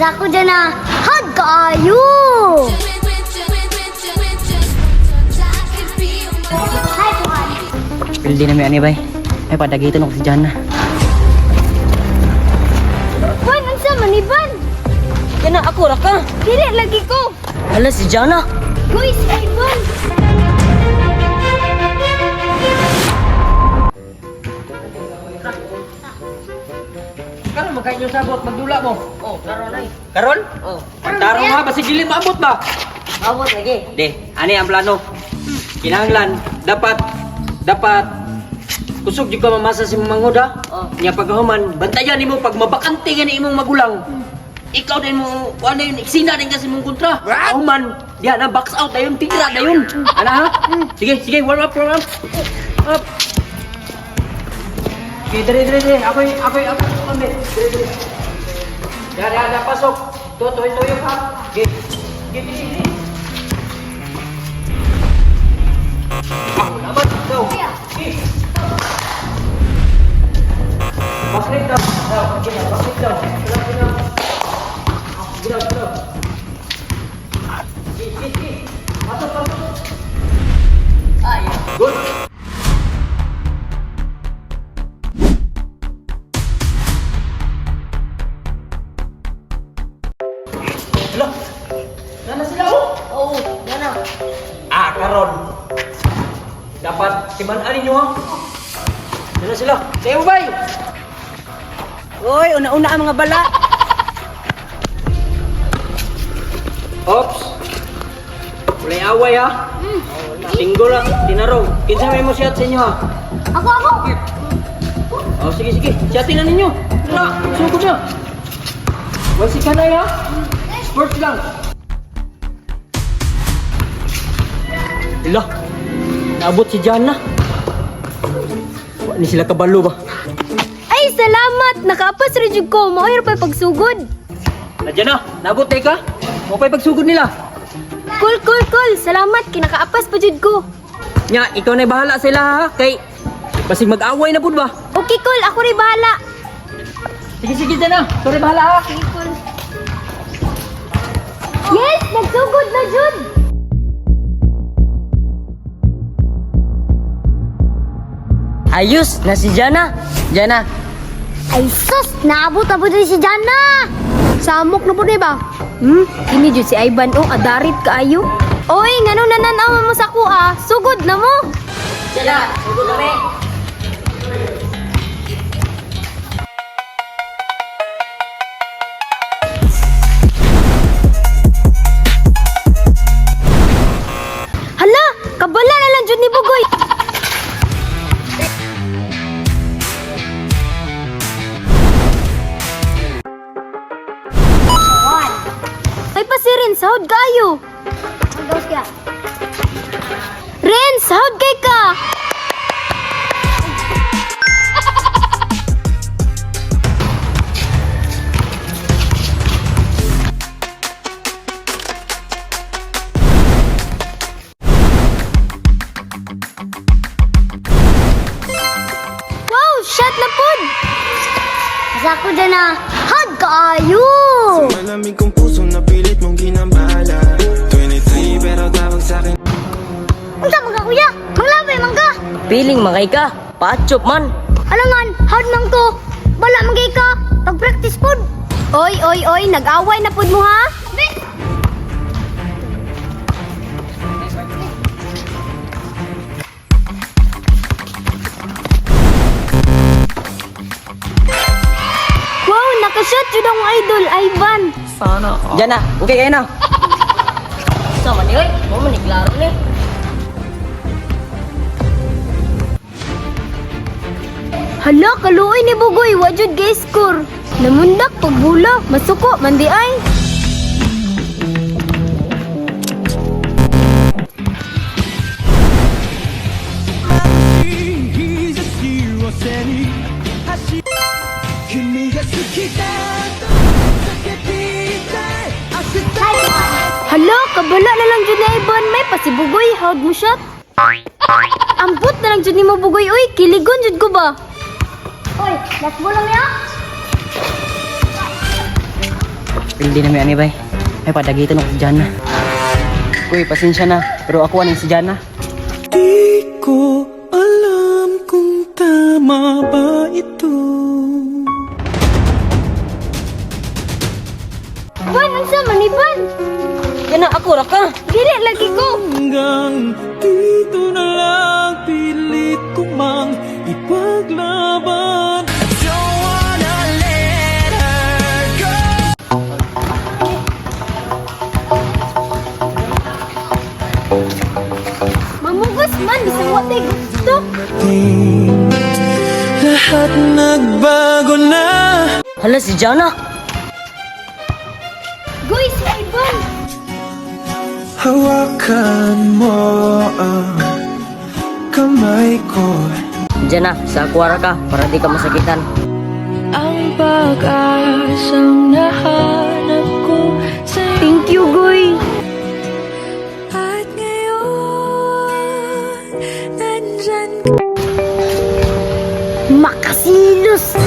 Asa ko dyan na hag kaayo! Hi, Juan. Pildi na may ani bay. Ay padagitan ako si Jana. Juan, ang sa maniban? Yan na ako ra ka. Dili lagi ko. Hala si Jana. Guys, Ivan. Karon magkain yung sabot, magdula mo. Oh, karon ay. Karon? Oh. Pagtarong ha, basi gili maabot ba? Abot lagi. De, ani ang plano. Kinahanglan dapat kusog jud ka mamasa si mangod ha. Oh. Nya paghuman, bantayan nimo pag mabakante gani imong magulang. Ikaw din mo, ano yun, iksina din kasi mong kontra. Ahuman, diyan na, box out, dayon, tira, dayon. Ano ha? Sige, warm up. Up. Okay, dire. Ako'y, kami. Dire. Yan, pasok. Tuyo ha. Okay. Sige. Naman, go. Sige. Backlit daw. Backlit daw. Gila. Sige. Masuk. Ay. Good. Hello. Nana sila oh? Oo, Jana. Karon. Dapat timan-an ninyo ha. Nana sila. Sayo bay. Oy, una-una ang mga bala. Ops. Walay away ha. Single lang, tinarong. Kinsa may mo shot sa inyo ha. Ako. Oh, sige. Shotin na ninyo. Wala, sugod na. Wasi ka na ha. Sports lang. Ila, naabot si Jana. Ni sila kabalo ba? Ay, salamat. Nakaapas rin jud ko. Maoy pa pagsugod. Nadyan na, naabot ka? Mo pa'y pagsugod nila. Cool. Salamat. Kinakaapas pa jud ko. Nya, ikaw na bahala sila ha. Kay, basig mag-away na po ba? Okay, cool. Ako rin bahala. Sige, Jana. Ikaw na bahala ha. Okay, cool. Yes! Nagsugod na jud. Ayos na si Jana. Jana. Ay, sus! Naabot din si Jana! Samok na po, diba? Kini jud si Ivan, adarit kaayo. Oy, ngano nananaw mo sa kuha? Sugod na mo! Jana, sugod na rin. Hala! Kabala na lang jud ni Bugoy! Ay pa si Ren, sahod kayo! Ren, sahod kay ka! Wow, shot na pod! Asa ko dyan na hag kaayo! Malamig kong puso na pilit mong ginambala 23 pero tawag sa'kin Unsa mga kuya? Manglabay man ka! Piling mangay ka. Pachop man. Alangan, hard man ko! Bala magay ka! Pag-practice pod! Oy, nag-away na pod mo ha? Wow, nakashot yun ang idol, Ivan! Jana, okay kayo na. Sama ni, oy. Mo man klaro ni. Hala, kaluoy ni Bugoy, wajud guys score. Namundak pagbula, masuko, mandi ay. Hala, kabala na lang jud ni Ivan, may pasibugoy, hawd mo shot. Ambot na lang jud ni mo Bugoy, oy, kiligon jud ko ba? Oy, last ball lang niya? Pildi na may ani bay. Ay padagitan ako si Jana. Uy, pasensya na. Pero ako aning si Jana. Di ko alam kung tama ba ito. Ban, ang sama ni Ban. Jana, ako ra ka. Dili lagi ko. Hanggang dito na lang pilit ko mang ipaglaban. Don't wanna let her go. Mamugos man, bisang wate gusto. Lahat nagbago na. Hala si Jana. Goy, si Ivan. Hawakan mo ang kamay ko. Jana, sa akuara ka para di ka masakitan. Ang pag-asang nahanap ko sa'yo Thank you, Goy. at ngayon nandyan Makasilos.